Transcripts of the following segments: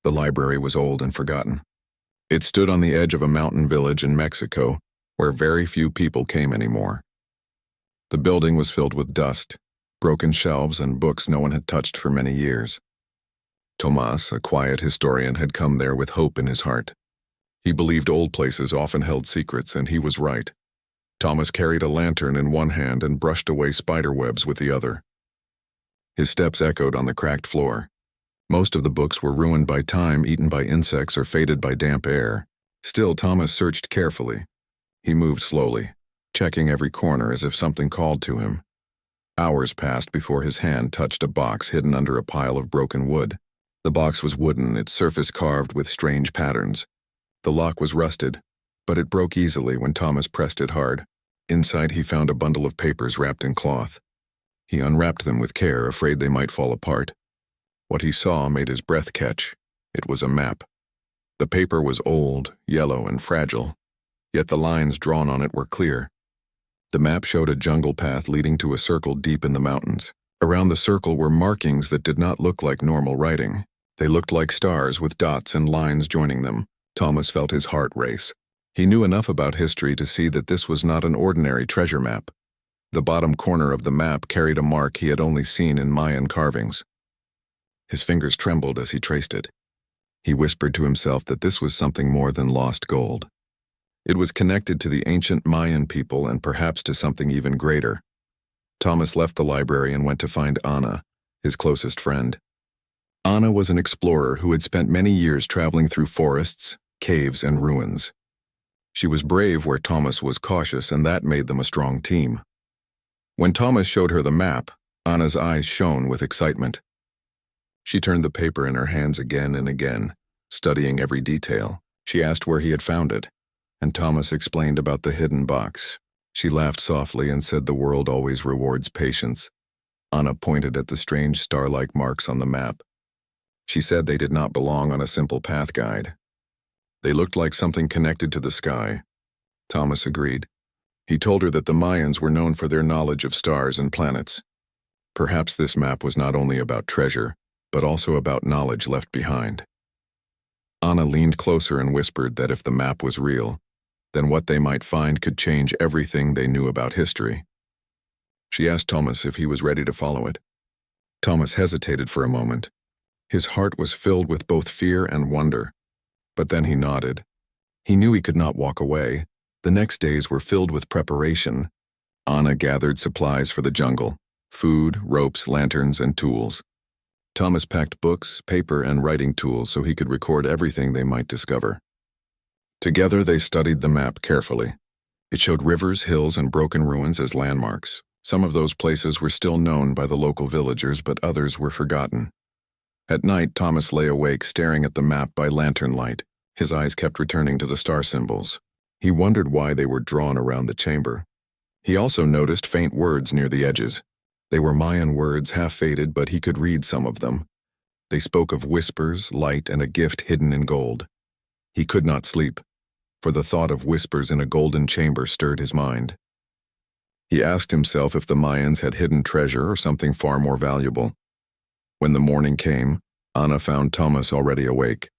The library was old and forgotten. It stood on the edge of a mountain village in Mexico, where very few people came anymore. The building was filled with dust, broken shelves, and books no one had touched for many years. Tomas, a quiet historian, had come there with hope in his heart. He believed old places often held secrets, and he was right. Thomas carried a lantern in one hand and brushed away spider webs with the other. His steps echoed on the cracked floor. Most of the books were ruined by time, eaten by insects, or faded by damp air. Still, Thomas searched carefully. He moved slowly, checking every corner as if something called to him. Hours passed before his hand touched a box hidden under a pile of broken wood. The box was wooden, its surface carved with strange patterns. The lock was rusted, but it broke easily when Thomas pressed it hard. Inside he found a bundle of papers wrapped in cloth. He unwrapped them with care, afraid they might fall apart. What he saw made his breath catch. It was a map. The paper was old, yellow, and fragile, yet the lines drawn on it were clear. The map showed a jungle path leading to a circle deep in the mountains. Around the circle were markings that did not look like normal writing. They looked like stars with dots and lines joining them. Thomas felt his heart race. He knew enough about history to see that this was not an ordinary treasure map. The bottom corner of the map carried a mark he had only seen in Mayan carvings. His fingers trembled as he traced it. He whispered to himself that this was something more than lost gold. It was connected to the ancient Mayan people and perhaps to something even greater. Thomas left the library and went to find Anna, his closest friend. Anna was an explorer who had spent many years traveling through forests, caves, and ruins. She was brave where Thomas was cautious, and that made them a strong team. When Thomas showed her the map, Anna's eyes shone with excitement. She turned the paper in her hands again and again, studying every detail. She asked where he had found it, and Thomas explained about the hidden box. She laughed softly and said the world always rewards patience. Anna pointed at the strange star-like marks on the map. She said they did not belong on a simple path guide. They looked like something connected to the sky. Thomas agreed. He told her that the Mayans were known for their knowledge of stars and planets. Perhaps this map was not only about treasure, but also about knowledge left behind. Anna leaned closer and whispered that if the map was real, then what they might find could change everything they knew about history. She asked Thomas if he was ready to follow it. Thomas hesitated for a moment. His heart was filled with both fear and wonder, but then he nodded. He knew he could not walk away. The next days were filled with preparation. Anna gathered supplies for the jungle: food, ropes, lanterns, and tools. Thomas packed books, paper, and writing tools so he could record everything they might discover. Together they studied the map carefully. It showed rivers, hills, and broken ruins as landmarks. Some of those places were still known by the local villagers, but others were forgotten. At night, Thomas lay awake staring at the map by lantern light. His eyes kept returning to the star symbols. He wondered why they were drawn around the chamber. He also noticed faint words near the edges. They were Mayan words, half-faded, but he could read some of them. They spoke of whispers, light, and a gift hidden in gold. He could not sleep, for the thought of whispers in a golden chamber stirred his mind. He asked himself if the Mayans had hidden treasure or something far more valuable. When the morning came, Anna found Thomas already awake.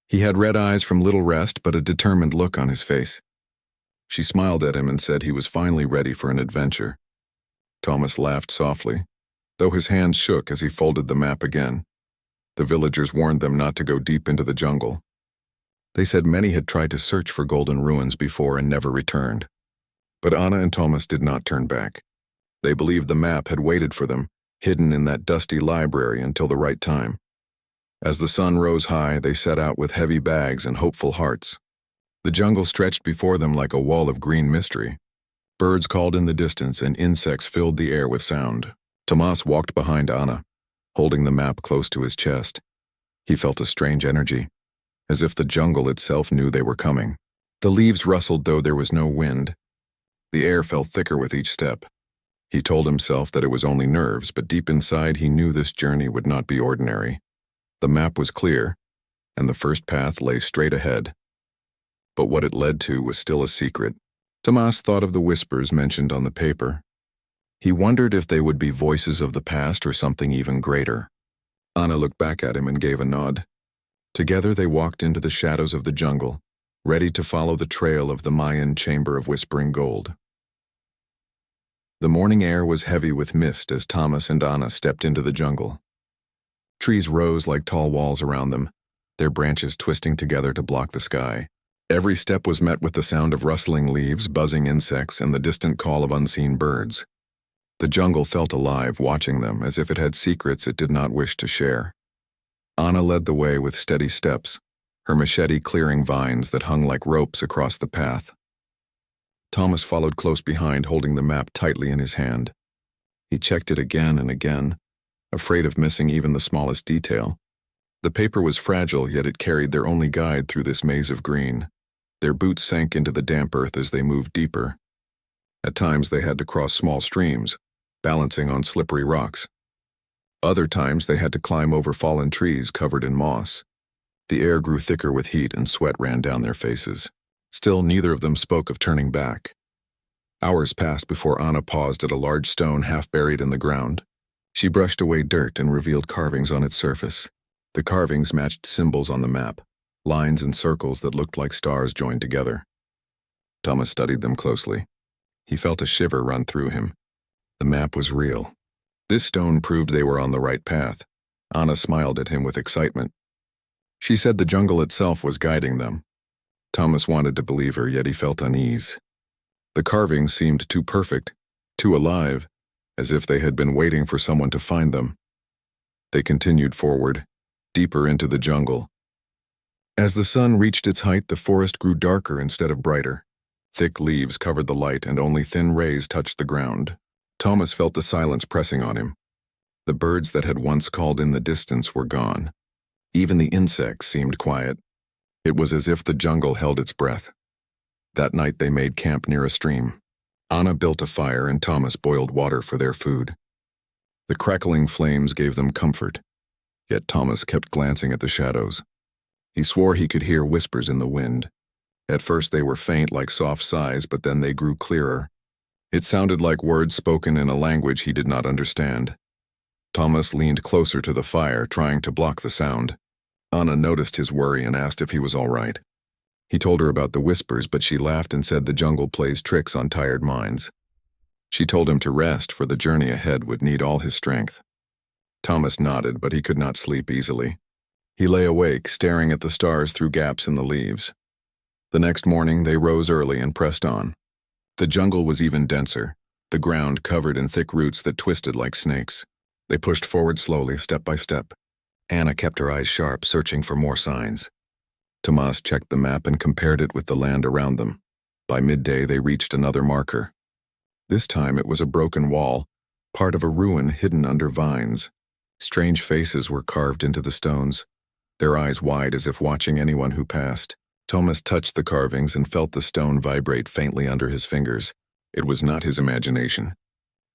He had red eyes from little rest, but a determined look on his face. She smiled at him and said he was finally ready for an adventure. Thomas laughed softly, though his hands shook as he folded the map again. The villagers warned them not to go deep into the jungle. They said many had tried to search for golden ruins before and never returned. But Anna and Thomas did not turn back. They believed the map had waited for them, hidden in that dusty library until the right time. As the sun rose high, they set out with heavy bags and hopeful hearts. The jungle stretched before them like a wall of green mystery. Birds called in the distance and insects filled the air with sound. Tomas walked behind Anna, holding the map close to his chest. He felt a strange energy, as if the jungle itself knew they were coming. The leaves rustled though there was no wind. The air felt thicker with each step. He told himself that it was only nerves, but deep inside he knew this journey would not be ordinary. The map was clear, and the first path lay straight ahead. But what it led to was still a secret. Tomas thought of the whispers mentioned on the paper. He wondered if they would be voices of the past or something even greater. Anna looked back at him and gave a nod. Together they walked into the shadows of the jungle, ready to follow the trail of the Mayan chamber of whispering gold. The morning air was heavy with mist as Thomas and Anna stepped into the jungle. Trees rose like tall walls around them, their branches twisting together to block the sky. Every step was met with the sound of rustling leaves, buzzing insects, and the distant call of unseen birds. The jungle felt alive, watching them, as if it had secrets it did not wish to share. Anna led the way with steady steps, her machete clearing vines that hung like ropes across the path. Thomas followed close behind, holding the map tightly in his hand. He checked it again and again, afraid of missing even the smallest detail. The paper was fragile, yet it carried their only guide through this maze of green. Their boots sank into the damp earth as they moved deeper. At times they had to cross small streams, balancing on slippery rocks. Other times they had to climb over fallen trees covered in moss. The air grew thicker with heat and sweat ran down their faces. Still, neither of them spoke of turning back. Hours passed before Anna paused at a large stone half buried in the ground. She brushed away dirt and revealed carvings on its surface. The carvings matched symbols on the map, lines and circles that looked like stars joined together. Thomas studied them closely. He felt a shiver run through him. The map was real. This stone proved they were on the right path. Anna smiled at him with excitement. She said the jungle itself was guiding them. Thomas wanted to believe her, yet he felt unease. The carvings seemed too perfect, too alive, as if they had been waiting for someone to find them. They continued forward, deeper into the jungle. As the sun reached its height, the forest grew darker instead of brighter. Thick leaves covered the light and only thin rays touched the ground. Thomas felt the silence pressing on him. The birds that had once called in the distance were gone. Even the insects seemed quiet. It was as if the jungle held its breath. That night they made camp near a stream. Anna built a fire and Thomas boiled water for their food. The crackling flames gave them comfort, yet Thomas kept glancing at the shadows. He swore he could hear whispers in the wind. At first they were faint like soft sighs, but then they grew clearer. It sounded like words spoken in a language he did not understand. Thomas leaned closer to the fire, trying to block the sound. Anna noticed his worry and asked if he was all right. He told her about the whispers, but she laughed and said the jungle plays tricks on tired minds. She told him to rest, for the journey ahead would need all his strength. Thomas nodded, but he could not sleep easily. He lay awake, staring at the stars through gaps in the leaves. The next morning they rose early and pressed on. The jungle was even denser, the ground covered in thick roots that twisted like snakes. They pushed forward slowly, step by step. Anna kept her eyes sharp, searching for more signs. Tomas checked the map and compared it with the land around them. By midday they reached another marker. This time it was a broken wall, part of a ruin hidden under vines. Strange faces were carved into the stones, their eyes wide as if watching anyone who passed. Thomas touched the carvings and felt the stone vibrate faintly under his fingers. It was not his imagination.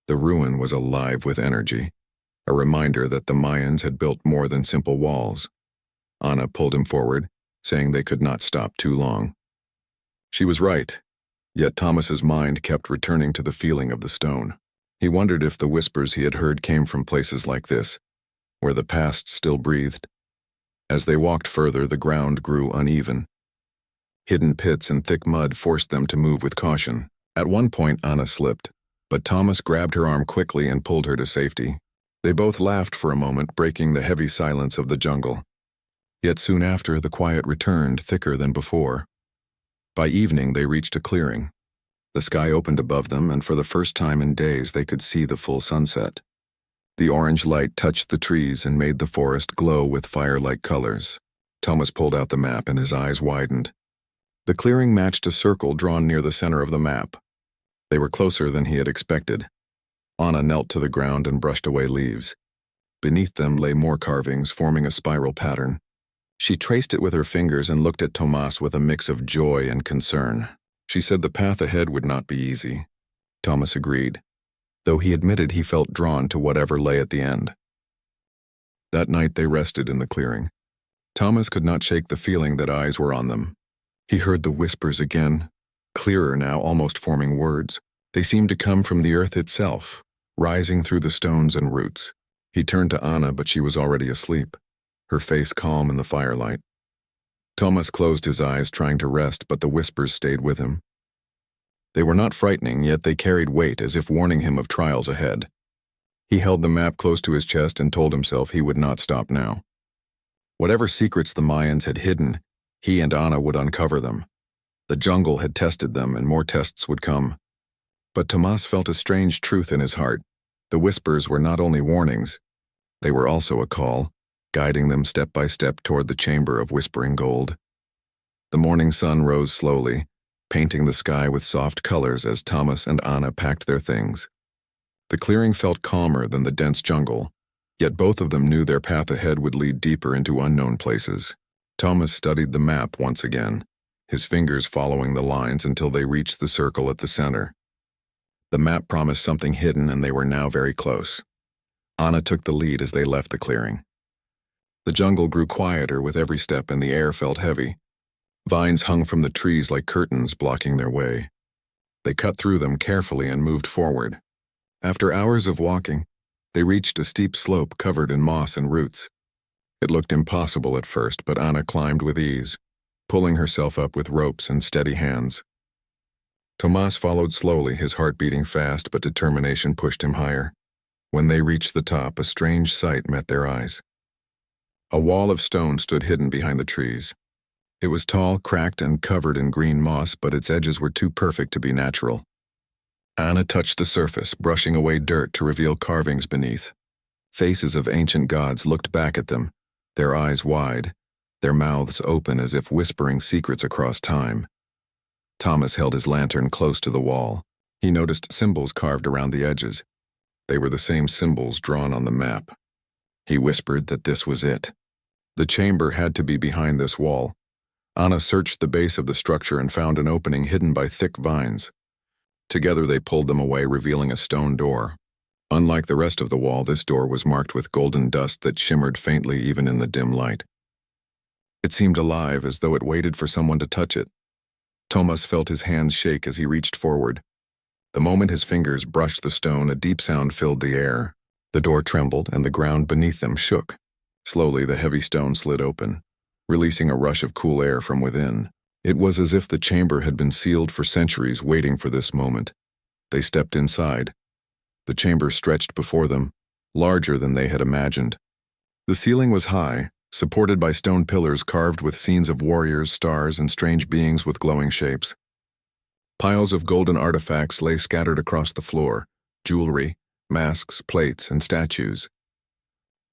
The ruin was alive with energy, a reminder that the Mayans had built more than simple walls. Anna pulled him forward, saying they could not stop too long. She was right, yet Thomas's mind kept returning to the feeling of the stone. He wondered if the whispers he had heard came from places like this, where the past still breathed. As they walked further, the ground grew uneven. Hidden pits and thick mud forced them to move with caution. At one point, Anna slipped, but Thomas grabbed her arm quickly and pulled her to safety. They both laughed for a moment, breaking the heavy silence of the jungle. Yet soon after, the quiet returned, thicker than before. By evening, they reached a clearing. The sky opened above them, and for the first time in days, they could see the full sunset. The orange light touched the trees and made the forest glow with fire-like colors. Thomas pulled out the map, and his eyes widened. The clearing matched a circle drawn near the center of the map. They were closer than he had expected. Anna knelt to the ground and brushed away leaves. Beneath them lay more carvings, forming a spiral pattern. She traced it with her fingers and looked at Tomas with a mix of joy and concern. She said the path ahead would not be easy. Thomas agreed, though he admitted he felt drawn to whatever lay at the end. That night they rested in the clearing. Thomas could not shake the feeling that eyes were on them. He heard the whispers again, clearer now, almost forming words. They seemed to come from the earth itself, rising through the stones and roots. He turned to Anna, but she was already asleep, her face calm in the firelight. Thomas closed his eyes, trying to rest, but the whispers stayed with him. They were not frightening, yet they carried weight, as if warning him of trials ahead. He held the map close to his chest and told himself he would not stop now. Whatever secrets the Mayans had hidden, he and Anna would uncover them. The jungle had tested them, and more tests would come. But Tomas felt a strange truth in his heart. The whispers were not only warnings, they were also a call, guiding them step by step toward the chamber of whispering gold. The morning sun rose slowly, painting the sky with soft colors as Thomas and Anna packed their things. The clearing felt calmer than the dense jungle, yet both of them knew their path ahead would lead deeper into unknown places. Thomas studied the map once again, his fingers following the lines until they reached the circle at the center. The map promised something hidden, and they were now very close. Anna took the lead as they left the clearing. The jungle grew quieter with every step, and the air felt heavy. Vines hung from the trees like curtains, blocking their way. They cut through them carefully and moved forward. After hours of walking, they reached a steep slope covered in moss and roots. It looked impossible at first, but Anna climbed with ease, pulling herself up with ropes and steady hands. Tomas followed slowly, his heart beating fast, but determination pushed him higher. When they reached the top, a strange sight met their eyes. A wall of stone stood hidden behind the trees. It was tall, cracked, and covered in green moss, but its edges were too perfect to be natural. Anna touched the surface, brushing away dirt to reveal carvings beneath. Faces of ancient gods looked back at them, their eyes wide, their mouths open as if whispering secrets across time. Thomas held his lantern close to the wall. He noticed symbols carved around the edges. They were the same symbols drawn on the map. He whispered that this was it. The chamber had to be behind this wall. Anna searched the base of the structure and found an opening hidden by thick vines. Together they pulled them away, revealing a stone door. Unlike the rest of the wall, this door was marked with golden dust that shimmered faintly even in the dim light. It seemed alive, as though it waited for someone to touch it. Thomas felt his hands shake as he reached forward. The moment his fingers brushed the stone, a deep sound filled the air. The door trembled, and the ground beneath them shook. Slowly, the heavy stone slid open, releasing a rush of cool air from within. It was as if the chamber had been sealed for centuries, waiting for this moment. They stepped inside. The chamber stretched before them, larger than they had imagined. The ceiling was high, supported by stone pillars carved with scenes of warriors, stars, and strange beings with glowing shapes. Piles of golden artifacts lay scattered across the floor, jewelry, masks, plates, and statues.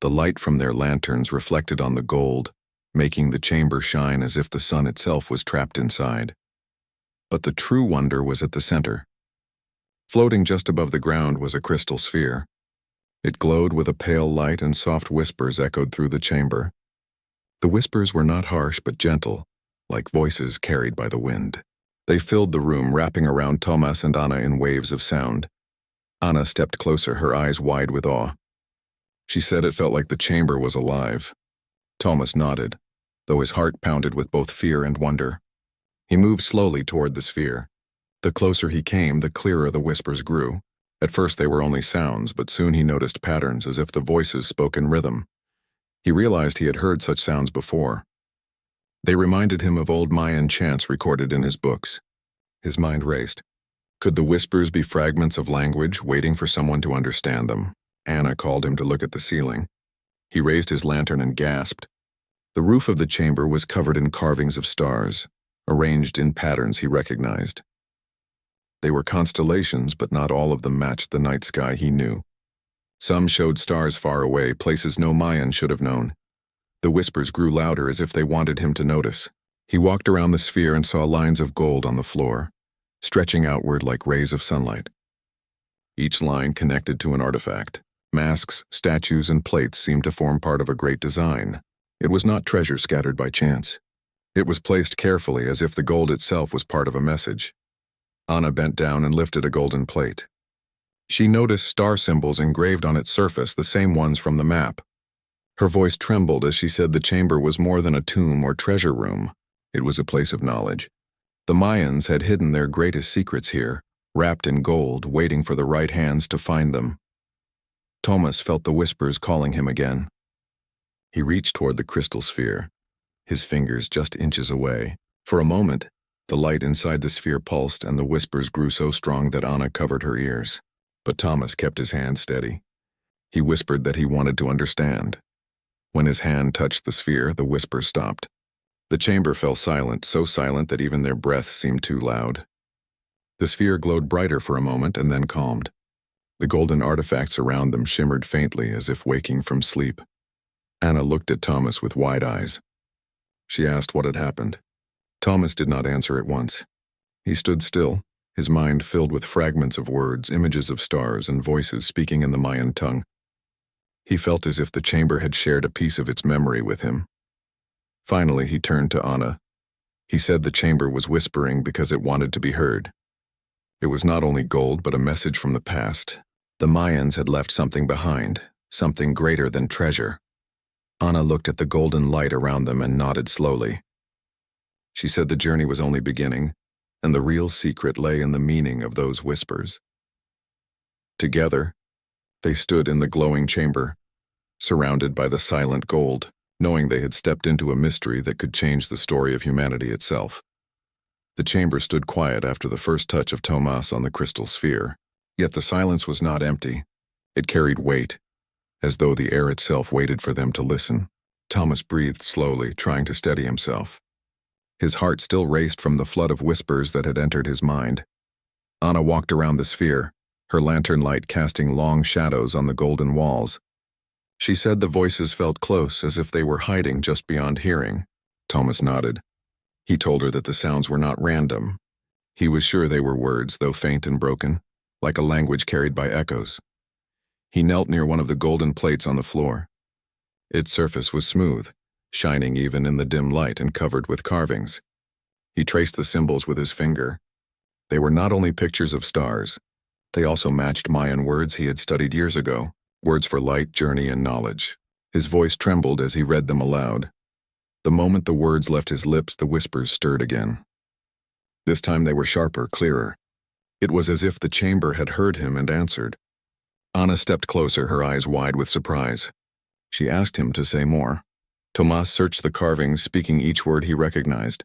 The light from their lanterns reflected on the gold, making the chamber shine as if the sun itself was trapped inside. But the true wonder was at the center. Floating just above the ground was a crystal sphere. It glowed with a pale light, and soft whispers echoed through the chamber. The whispers were not harsh but gentle, like voices carried by the wind. They filled the room, wrapping around Thomas and Anna in waves of sound. Anna stepped closer, her eyes wide with awe. She said it felt like the chamber was alive. Thomas nodded, though his heart pounded with both fear and wonder. He moved slowly toward the sphere. The closer he came, the clearer the whispers grew. At first they were only sounds, but soon he noticed patterns, as if the voices spoke in rhythm. He realized he had heard such sounds before. They reminded him of old Mayan chants recorded in his books. His mind raced. Could the whispers be fragments of language waiting for someone to understand them? Anna called him to look at the ceiling. He raised his lantern and gasped. The roof of the chamber was covered in carvings of stars, arranged in patterns he recognized. They were constellations, but not all of them matched the night sky he knew. Some showed stars far away, places no Mayan should have known. The whispers grew louder, as if they wanted him to notice. He walked around the sphere and saw lines of gold on the floor, stretching outward like rays of sunlight. Each line connected to an artifact. Masks, statues, and plates seemed to form part of a great design. It was not treasure scattered by chance. It was placed carefully, as if the gold itself was part of a message. Anna bent down and lifted a golden plate. She noticed star symbols engraved on its surface, the same ones from the map. Her voice trembled as she said the chamber was more than a tomb or treasure room. It was a place of knowledge. The Mayans had hidden their greatest secrets here, wrapped in gold, waiting for the right hands to find them. Thomas felt the whispers calling him again. He reached toward the crystal sphere. his fingers just inches away. For a moment, the light inside the sphere pulsed and the whispers grew so strong that Anna covered her ears. But Thomas kept his hand steady. He whispered that he wanted to understand. When his hand touched the sphere, the whispers stopped. The chamber fell silent, so silent that even their breaths seemed too loud. The sphere glowed brighter for a moment and then calmed. The golden artifacts around them shimmered faintly as if waking from sleep. Anna looked at Thomas with wide eyes. She asked what had happened. Thomas did not answer at once. He stood still, his mind filled with fragments of words, images of stars, and voices speaking in the Mayan tongue. He felt as if the chamber had shared a piece of its memory with him. Finally, he turned to Anna. He said the chamber was whispering because it wanted to be heard. It was not only gold, but a message from the past. The Mayans had left something behind, something greater than treasure. Anna looked at the golden light around them and nodded slowly. She said the journey was only beginning, and the real secret lay in the meaning of those whispers. Together, they stood in the glowing chamber, surrounded by the silent gold, knowing they had stepped into a mystery that could change the story of humanity itself. The chamber stood quiet after the first touch of Thomas on the crystal sphere, yet the silence was not empty. It carried weight, as though the air itself waited for them to listen. Thomas breathed slowly, trying to steady himself. His heart still raced from the flood of whispers that had entered his mind. Anna walked around the sphere, her lantern light casting long shadows on the golden walls. She said the voices felt close, as if they were hiding just beyond hearing. Thomas nodded. He told her that the sounds were not random. He was sure they were words, though faint and broken, like a language carried by echoes. He knelt near one of the golden plates on the floor. Its surface was smooth, shining even in the dim light and covered with carvings. He traced the symbols with his finger. They were not only pictures of stars, they also matched Mayan words he had studied years ago, words for light, journey, and knowledge. His voice trembled as he read them aloud. The moment the words left his lips, the whispers stirred again. This time they were sharper, clearer. It was as if the chamber had heard him and answered. Anna stepped closer, her eyes wide with surprise. She asked him to say more. Thomas searched the carvings, speaking each word he recognized.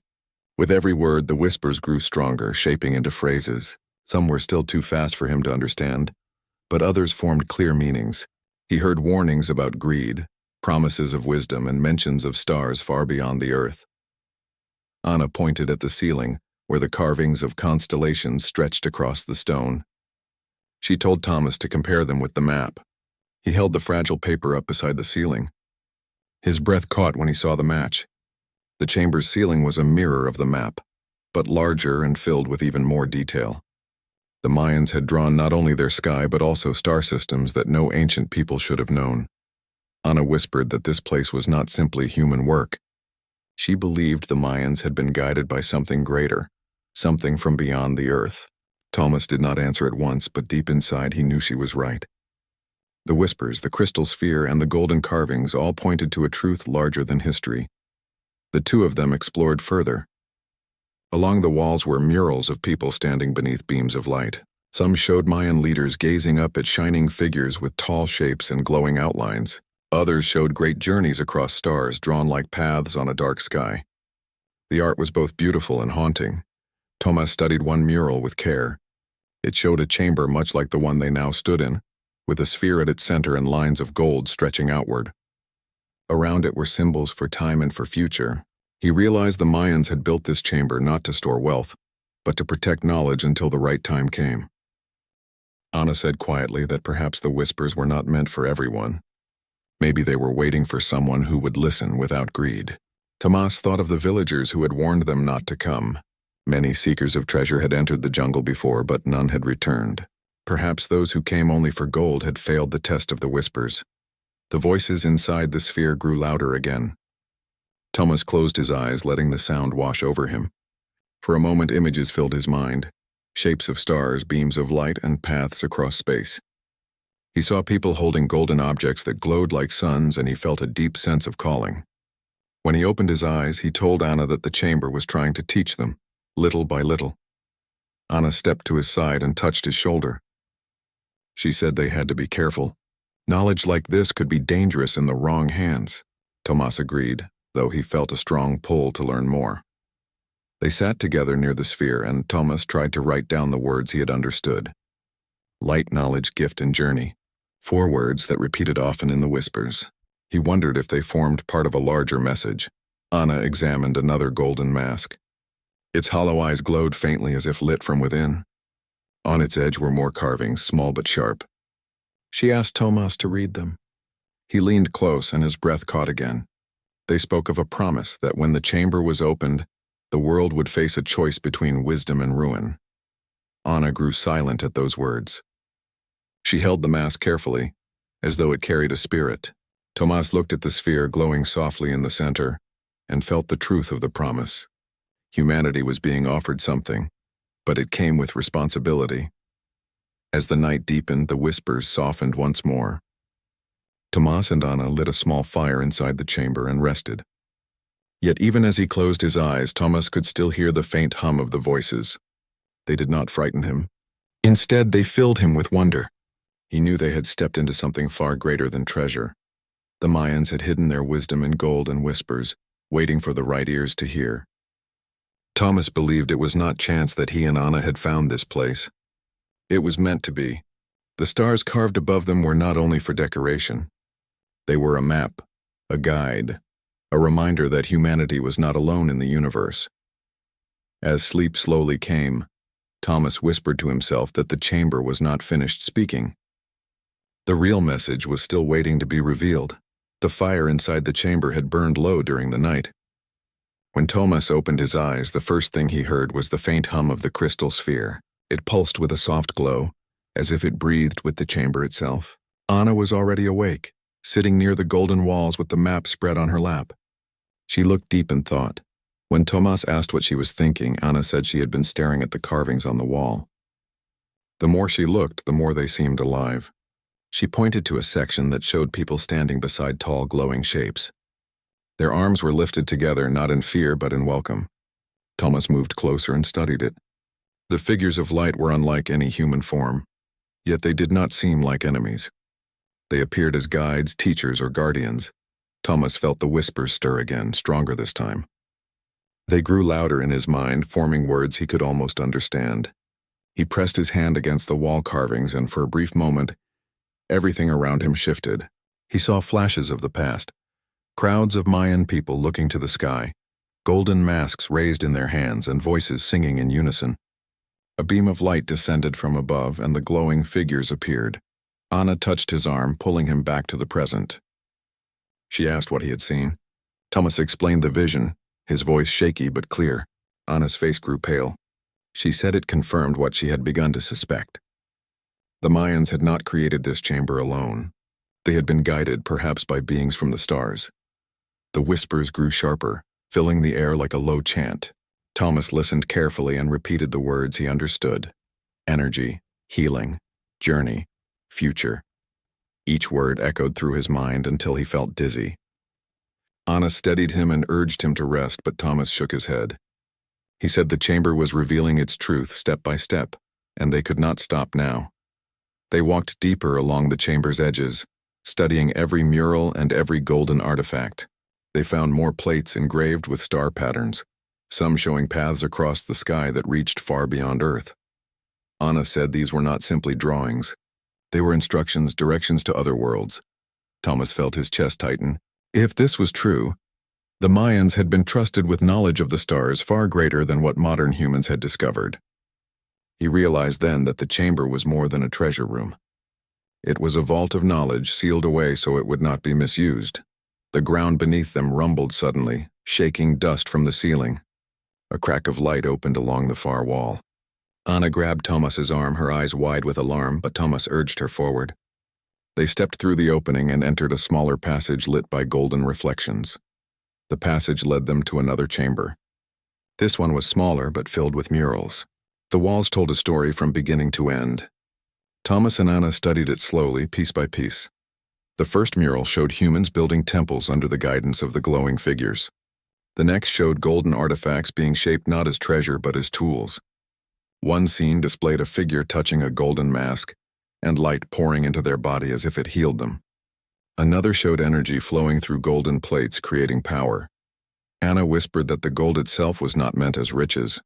With every word, the whispers grew stronger, shaping into phrases. Some were still too fast for him to understand, but others formed clear meanings. He heard warnings about greed, promises of wisdom, and mentions of stars far beyond the earth. Anna pointed at the ceiling, where the carvings of constellations stretched across the stone. She told Thomas to compare them with the map. He held the fragile paper up beside the ceiling. His breath caught when he saw the match. The chamber's ceiling was a mirror of the map, but larger and filled with even more detail. The Mayans had drawn not only their sky but also star systems that no ancient people should have known. Anna whispered that this place was not simply human work. She believed the Mayans had been guided by something greater, something from beyond the earth. Thomas did not answer at once, but deep inside he knew she was right. The whispers, the crystal sphere, and the golden carvings all pointed to a truth larger than history. The two of them explored further. Along the walls were murals of people standing beneath beams of light. Some showed Mayan leaders gazing up at shining figures with tall shapes and glowing outlines. Others showed great journeys across stars drawn like paths on a dark sky. The art was both beautiful and haunting. Thomas studied one mural with care. It showed a chamber much like the one they now stood in, with a sphere at its center and lines of gold stretching outward. Around it were symbols for time and for future. He realized the Mayans had built this chamber not to store wealth, but to protect knowledge until the right time came. Anna said quietly that perhaps the whispers were not meant for everyone. Maybe they were waiting for someone who would listen without greed. Thomas thought of the villagers who had warned them not to come. Many seekers of treasure had entered the jungle before, but none had returned. Perhaps those who came only for gold had failed the test of the whispers. The voices inside the sphere grew louder again. Thomas closed his eyes, letting the sound wash over him. For a moment, images filled his mind, shapes of stars, beams of light, and paths across space. He saw people holding golden objects that glowed like suns, and he felt a deep sense of calling. When he opened his eyes, he told Anna that the chamber was trying to teach them, little by little. Anna stepped to his side and touched his shoulder. She said they had to be careful. Knowledge like this could be dangerous in the wrong hands. Thomas agreed. though he felt a strong pull to learn more. They sat together near the sphere, and Thomas tried to write down the words he had understood. Light, knowledge, gift, and journey. 4 words that repeated often in the whispers. He wondered if they formed part of a larger message. Anna examined another golden mask. Its hollow eyes glowed faintly as if lit from within. On its edge were more carvings, small but sharp. She asked Thomas to read them. He leaned close, and his breath caught again. They spoke of a promise that when the chamber was opened, the world would face a choice between wisdom and ruin. Anna grew silent at those words. She held the mask carefully, as though it carried a spirit. Thomas looked at the sphere glowing softly in the center, and felt the truth of the promise. Humanity was being offered something, but it came with responsibility. As the night deepened, the whispers softened once more. Thomas and Anna lit a small fire inside the chamber and rested. Yet even as he closed his eyes, Thomas could still hear the faint hum of the voices. They did not frighten him. Instead, they filled him with wonder. He knew they had stepped into something far greater than treasure. The Mayans had hidden their wisdom in gold and whispers, waiting for the right ears to hear. Thomas believed it was not chance that he and Anna had found this place. It was meant to be. The stars carved above them were not only for decoration. They were a map, a guide, a reminder that humanity was not alone in the universe. As sleep slowly came, Thomas whispered to himself that the chamber was not finished speaking. The real message was still waiting to be revealed. The fire inside the chamber had burned low during the night. When Thomas opened his eyes, the first thing he heard was the faint hum of the crystal sphere. It pulsed with a soft glow, as if it breathed with the chamber itself. Anna was already awake, sitting near the golden walls with the map spread on her lap. She looked deep in thought. When Thomas asked what she was thinking, Anna said she had been staring at the carvings on the wall. The more she looked, the more they seemed alive. She pointed to a section that showed people standing beside tall, glowing shapes. Their arms were lifted together, not in fear but in welcome. Thomas moved closer and studied it. The figures of light were unlike any human form, yet they did not seem like enemies. They appeared as guides, teachers, or guardians. Thomas felt the whispers stir again, stronger this time. They grew louder in his mind, forming words he could almost understand. He pressed his hand against the wall carvings, and for a brief moment, everything around him shifted. He saw flashes of the past. Crowds of Mayan people looking to the sky, golden masks raised in their hands and voices singing in unison. A beam of light descended from above, and the glowing figures appeared. Anna touched his arm, pulling him back to the present. She asked what he had seen. Thomas explained the vision, his voice shaky but clear. Anna's face grew pale. She said it confirmed what she had begun to suspect. The Mayans had not created this chamber alone. They had been guided, perhaps by beings from the stars. The whispers grew sharper, filling the air like a low chant. Thomas listened carefully and repeated the words he understood. Energy, healing, journey, future. Each word echoed through his mind until he felt dizzy. Anna steadied him and urged him to rest, but Thomas shook his head. He said the chamber was revealing its truth step by step, and they could not stop now. They walked deeper along the chamber's edges, studying every mural and every golden artifact. They found more plates engraved with star patterns, some showing paths across the sky that reached far beyond Earth. Anna said these were not simply drawings. They were instructions, directions to other worlds. Thomas felt his chest tighten. If this was true, the Mayans had been trusted with knowledge of the stars far greater than what modern humans had discovered. He realized then that the chamber was more than a treasure room. It was a vault of knowledge sealed away so it would not be misused. The ground beneath them rumbled suddenly, shaking dust from the ceiling. A crack of light opened along the far wall. Anna grabbed Thomas's arm, her eyes wide with alarm, but Thomas urged her forward. They stepped through the opening and entered a smaller passage lit by golden reflections. The passage led them to another chamber. This one was smaller but filled with murals. The walls told a story from beginning to end. Thomas and Anna studied it slowly, piece by piece. The first mural showed humans building temples under the guidance of the glowing figures. The next showed golden artifacts being shaped not as treasure but as tools. One scene displayed a figure touching a golden mask, and light pouring into their body as if it healed them. Another showed energy flowing through golden plates, creating power. Anna whispered that the gold itself was not meant as riches.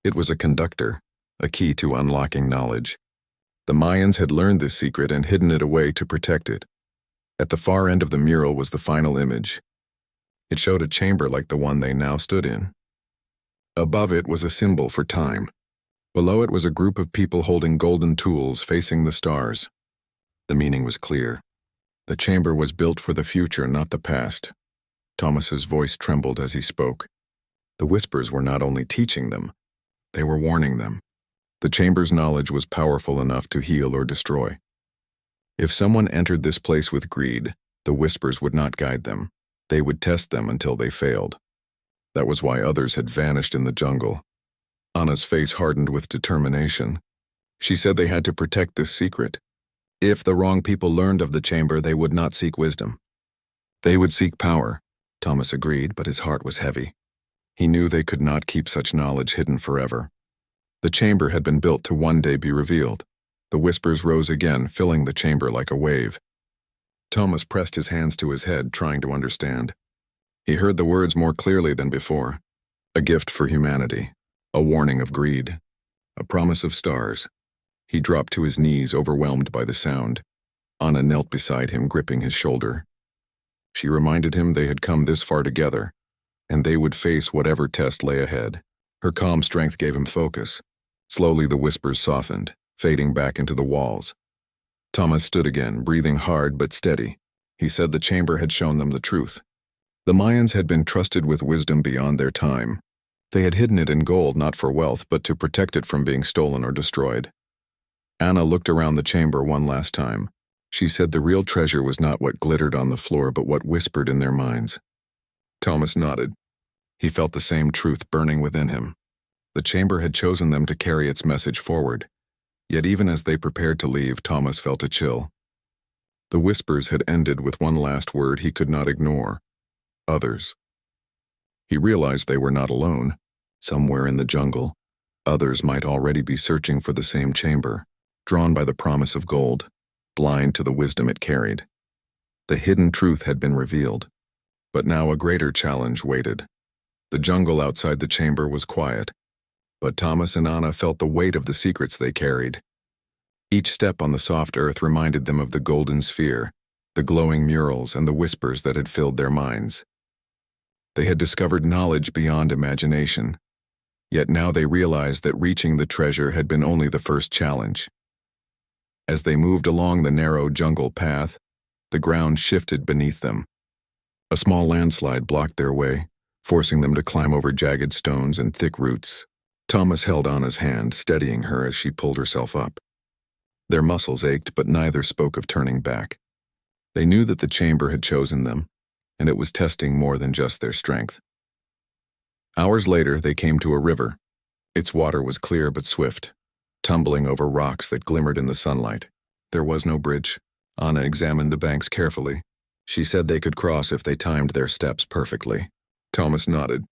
It was a conductor, a key to unlocking knowledge. The Mayans had learned this secret and hidden it away to protect it. At the far end of the mural was the final image. It showed a chamber like the one they now stood in. Above it was a symbol for time. Below it was a group of people holding golden tools facing the stars. The meaning was clear. The chamber was built for the future, not the past. Thomas's voice trembled as he spoke. The whispers were not only teaching them, they were warning them. The chamber's knowledge was powerful enough to heal or destroy. If someone entered this place with greed, the whispers would not guide them. They would test them until they failed. That was why others had vanished in the jungle. Anna's face hardened with determination. She said they had to protect this secret. If the wrong people learned of the chamber, they would not seek wisdom. They would seek power, Thomas agreed, but his heart was heavy. He knew they could not keep such knowledge hidden forever. The chamber had been built to one day be revealed. The whispers rose again, filling the chamber like a wave. Thomas pressed his hands to his head, trying to understand. He heard the words more clearly than before. A gift for humanity, a warning of greed, a promise of stars. He dropped to his knees, overwhelmed by the sound. Anna knelt beside him, gripping his shoulder. She reminded him they had come this far together, and they would face whatever test lay ahead. Her calm strength gave him focus. Slowly the whispers softened, fading back into the walls. Thomas stood again, breathing hard but steady. He said the chamber had shown them the truth. The Mayans had been trusted with wisdom beyond their time. They had hidden it in gold not for wealth, but to protect it from being stolen or destroyed. Anna looked around the chamber one last time. She said the real treasure was not what glittered on the floor, but what whispered in their minds. Thomas nodded. He felt the same truth burning within him. The chamber had chosen them to carry its message forward. Yet even as they prepared to leave, Thomas felt a chill. The whispers had ended with one last word he could not ignore. Others. He realized they were not alone. Somewhere in the jungle, others might already be searching for the same chamber, drawn by the promise of gold, blind to the wisdom it carried. The hidden truth had been revealed, but now a greater challenge waited. The jungle outside the chamber was quiet, but Thomas and Anna felt the weight of the secrets they carried. Each step on the soft earth reminded them of the golden sphere, the glowing murals, and the whispers that had filled their minds. They had discovered knowledge beyond imagination, yet now they realized that reaching the treasure had been only the first challenge. As they moved along the narrow jungle path, the ground shifted beneath them. A small landslide blocked their way, forcing them to climb over jagged stones and thick roots. Thomas held Anna's hand, steadying her as she pulled herself up. Their muscles ached, but neither spoke of turning back. They knew that the chamber had chosen them, and it was testing more than just their strength. Hours later, they came to a river. Its water was clear but swift, tumbling over rocks that glimmered in the sunlight. There was no bridge. Anna examined the banks carefully. She said they could cross if they timed their steps perfectly. Thomas nodded.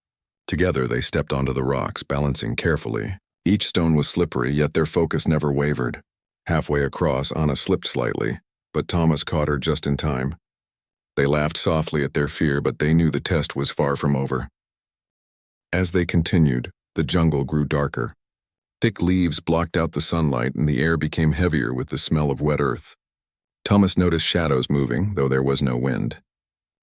Together they stepped onto the rocks, balancing carefully. Each stone was slippery, yet their focus never wavered. Halfway across, Anna slipped slightly, but Thomas caught her just in time. They laughed softly at their fear, but they knew the test was far from over. As they continued, the jungle grew darker. Thick leaves blocked out the sunlight, and the air became heavier with the smell of wet earth. Thomas noticed shadows moving, though there was no wind.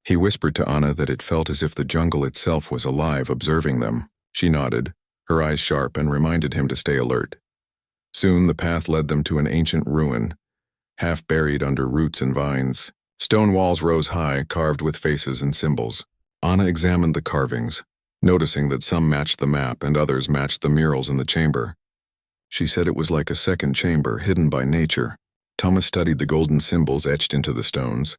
He whispered to Anna that it felt as if the jungle itself was alive, observing them. She nodded, her eyes sharp, and reminded him to stay alert. Soon the path led them to an ancient ruin, half buried under roots and vines. Stone walls rose high, carved with faces and symbols. Anna examined the carvings, noticing that some matched the map and others matched the murals in the chamber. She said it was like a second chamber, hidden by nature. Thomas studied the golden symbols etched into the stones.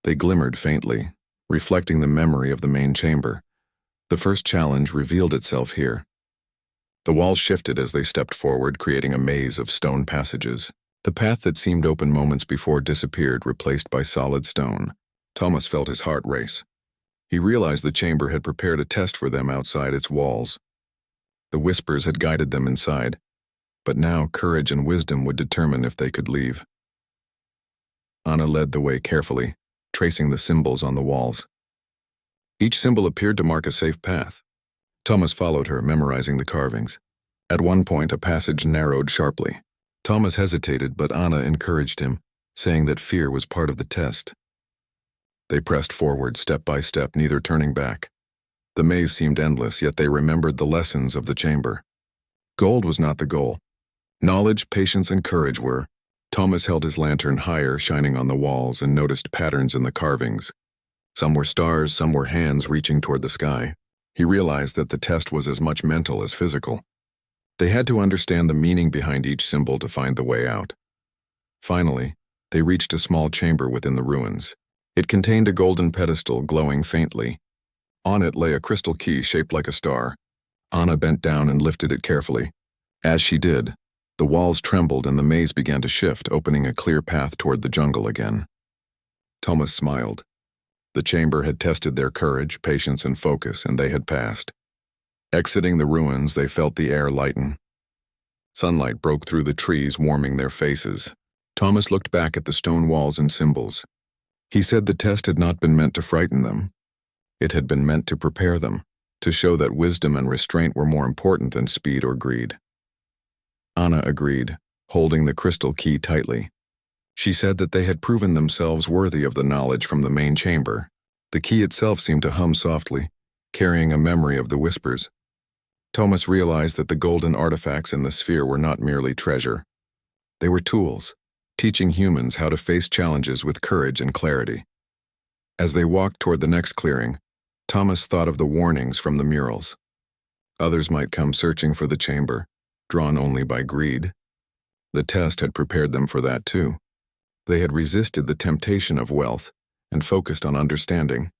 They glimmered faintly, reflecting the memory of the main chamber. The first challenge revealed itself here. The walls shifted as they stepped forward, creating a maze of stone passages. The path that seemed open moments before disappeared, replaced by solid stone. Thomas felt his heart race. He realized the chamber had prepared a test for them outside its walls. The whispers had guided them inside, but now courage and wisdom would determine if they could leave. Anna led the way carefully, tracing the symbols on the walls. Each symbol appeared to mark a safe path. Thomas followed her, memorizing the carvings. At one point, a passage narrowed sharply. Thomas hesitated, but Anna encouraged him, saying that fear was part of the test. They pressed forward, step by step, neither turning back. The maze seemed endless, yet they remembered the lessons of the chamber. Gold was not the goal. Knowledge, patience, and courage were. Thomas held his lantern higher, shining on the walls, and noticed patterns in the carvings. Some were stars, some were hands reaching toward the sky. He realized that the test was as much mental as physical. They had to understand the meaning behind each symbol to find the way out. Finally, they reached a small chamber within the ruins. It contained a golden pedestal glowing faintly. On it lay a crystal key shaped like a star. Anna bent down and lifted it carefully. As she did, the walls trembled and the maze began to shift, opening a clear path toward the jungle again. Thomas smiled. The chamber had tested their courage, patience, and focus, and they had passed. Exiting the ruins, they felt the air lighten. Sunlight broke through the trees, warming their faces. Thomas looked back at the stone walls and symbols. He said the test had not been meant to frighten them. It had been meant to prepare them, to show that wisdom and restraint were more important than speed or greed. Anna agreed, holding the crystal key tightly. She said that they had proven themselves worthy of the knowledge from the main chamber. The key itself seemed to hum softly, carrying a memory of the whispers. Thomas realized that the golden artifacts in the sphere were not merely treasure. They were tools, teaching humans how to face challenges with courage and clarity. As they walked toward the next clearing, Thomas thought of the warnings from the murals. Others might come searching for the chamber, drawn only by greed. The test had prepared them for that too. They had resisted the temptation of wealth and focused on understanding.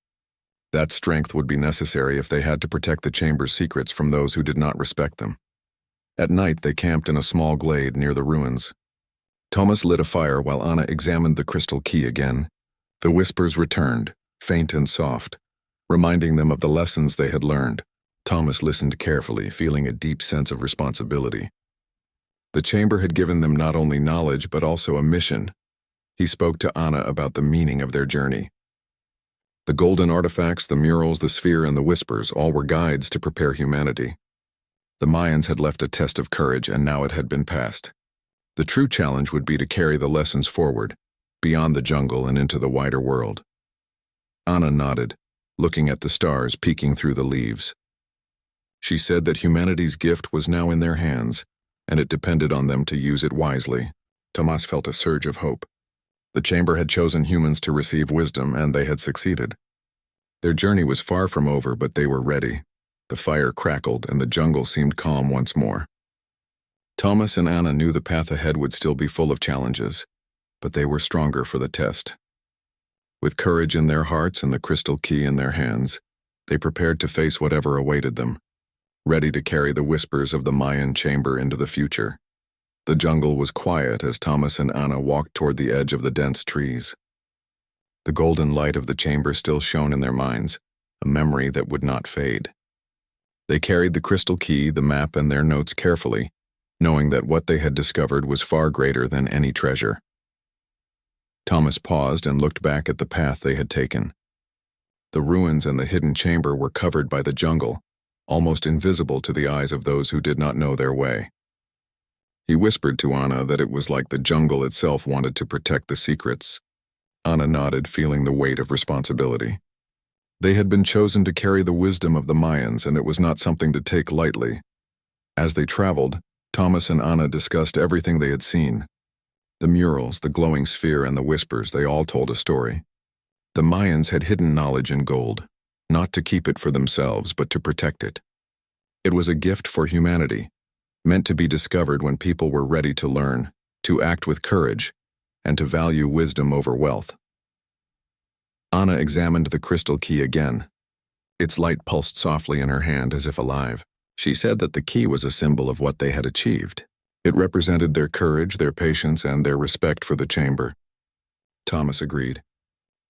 That strength would be necessary if they had to protect the chamber's secrets from those who did not respect them. At night, they camped in a small glade near the ruins. Thomas lit a fire while Anna examined the crystal key again. The whispers returned, faint and soft, reminding them of the lessons they had learned. Thomas listened carefully, feeling a deep sense of responsibility. The chamber had given them not only knowledge but also a mission. He spoke to Anna about the meaning of their journey. The golden artifacts, the murals, the sphere, and the whispers all were guides to prepare humanity. The Mayans had left a test of courage, and now it had been passed. The true challenge would be to carry the lessons forward, beyond the jungle and into the wider world. Anna nodded, looking at the stars peeking through the leaves. She said that humanity's gift was now in their hands, and it depended on them to use it wisely. Thomas felt a surge of hope. The chamber had chosen humans to receive wisdom, and they had succeeded. Their journey was far from over, but they were ready. The fire crackled, and the jungle seemed calm once more. Thomas and Anna knew the path ahead would still be full of challenges, but they were stronger for the test. With courage in their hearts and the crystal key in their hands, they prepared to face whatever awaited them, ready to carry the whispers of the Mayan chamber into the future. The jungle was quiet as Thomas and Anna walked toward the edge of the dense trees. The golden light of the chamber still shone in their minds, a memory that would not fade. They carried the crystal key, the map, and their notes carefully, knowing that what they had discovered was far greater than any treasure. Thomas paused and looked back at the path they had taken. The ruins and the hidden chamber were covered by the jungle, almost invisible to the eyes of those who did not know their way. He whispered to Anna that it was like the jungle itself wanted to protect the secrets. Anna nodded, feeling the weight of responsibility. They had been chosen to carry the wisdom of the Mayans, and it was not something to take lightly. As they traveled, Thomas and Anna discussed everything they had seen. The murals, the glowing sphere, and the whispers, they all told a story. The Mayans had hidden knowledge in gold, not to keep it for themselves, but to protect it. It was a gift for humanity, meant to be discovered when people were ready to learn, to act with courage, and to value wisdom over wealth. Anna examined the crystal key again. Its light pulsed softly in her hand as if alive. She said that the key was a symbol of what they had achieved. It represented their courage, their patience, and their respect for the chamber. Thomas agreed.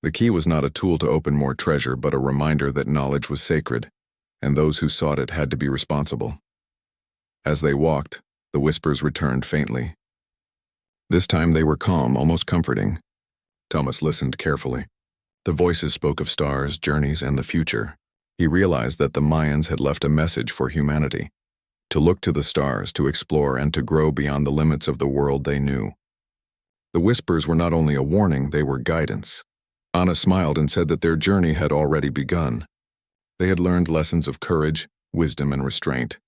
The key was not a tool to open more treasure, but a reminder that knowledge was sacred, and those who sought it had to be responsible. As they walked, the whispers returned faintly. This time they were calm, almost comforting. Thomas listened carefully. The voices spoke of stars, journeys, and the future. He realized that the Mayans had left a message for humanity: to look to the stars, to explore, and to grow beyond the limits of the world they knew. The whispers were not only a warning, they were guidance. Anna smiled and said that their journey had already begun. They had learned lessons of courage, wisdom, and restraint.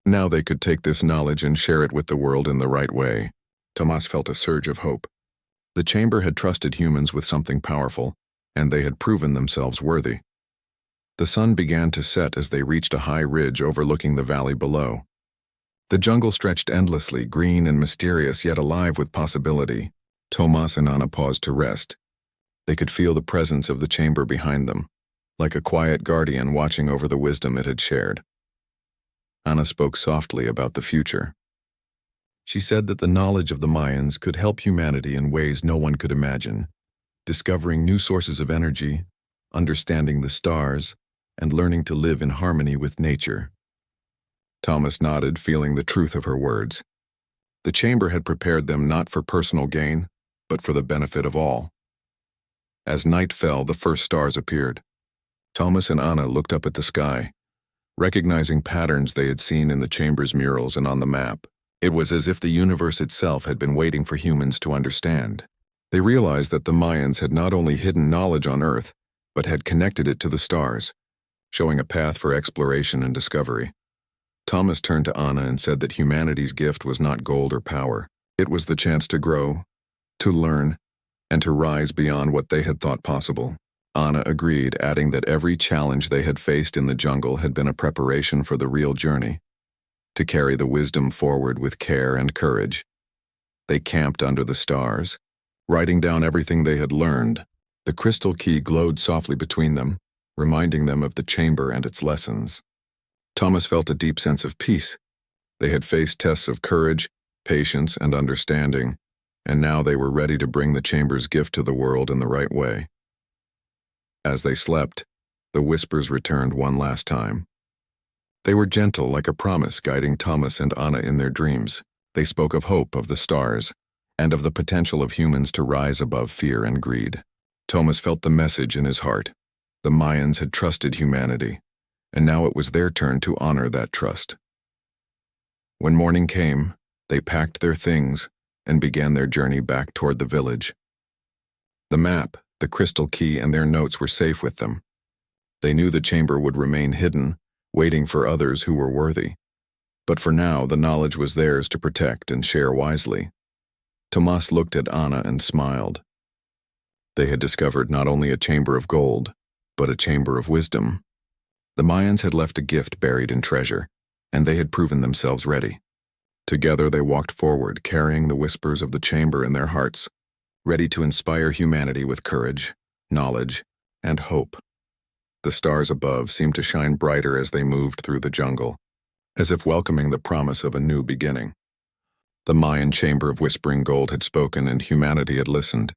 Now they could take this knowledge and share it with the world in the right way. Tomas felt a surge of hope. The chamber had trusted humans with something powerful, and they had proven themselves worthy. The sun began to set as they reached a high ridge overlooking the valley below. The jungle stretched endlessly, green and mysterious, yet alive with possibility. Tomas and Anna paused to rest. They could feel the presence of the chamber behind them, like a quiet guardian watching over the wisdom it had shared. Anna spoke softly about the future. She said that the knowledge of the Mayans could help humanity in ways no one could imagine, discovering new sources of energy, understanding the stars, and learning to live in harmony with nature. Thomas nodded, feeling the truth of her words. The chamber had prepared them not for personal gain, but for the benefit of all. As night fell, the first stars appeared. Thomas and Anna looked up at the sky, recognizing patterns they had seen in the chamber's murals and on the map. It was as if the universe itself had been waiting for humans to understand. They realized that the Mayans had not only hidden knowledge on Earth, but had connected it to the stars, showing a path for exploration and discovery. Thomas turned to Anna and said that humanity's gift was not gold or power. It was the chance to grow, to learn, and to rise beyond what they had thought possible. Anna agreed, adding that every challenge they had faced in the jungle had been a preparation for the real journey, to carry the wisdom forward with care and courage. They camped under the stars, writing down everything they had learned. The crystal key glowed softly between them, reminding them of the chamber and its lessons. Thomas felt a deep sense of peace. They had faced tests of courage, patience, and understanding, and now they were ready to bring the chamber's gift to the world in the right way. As they slept, the whispers returned one last time. They were gentle, like a promise, guiding Thomas and Anna in their dreams. They spoke of hope, of the stars, and of the potential of humans to rise above fear and greed. Thomas felt the message in his heart. The Mayans had trusted humanity, and now it was their turn to honor that trust. When morning came, they packed their things and began their journey back toward the village. The map, the crystal key, and their notes were safe with them. They knew the chamber would remain hidden, waiting for others who were worthy. But for now, the knowledge was theirs to protect and share wisely. Tomas looked at Anna and smiled. They had discovered not only a chamber of gold, but a chamber of wisdom. The Mayans had left a gift buried in treasure, and they had proven themselves ready. Together they walked forward, carrying the whispers of the chamber in their hearts, ready to inspire humanity with courage, knowledge, and hope. The stars above seemed to shine brighter as they moved through the jungle, as if welcoming the promise of a new beginning. The Mayan chamber of whispering gold had spoken, and humanity had listened.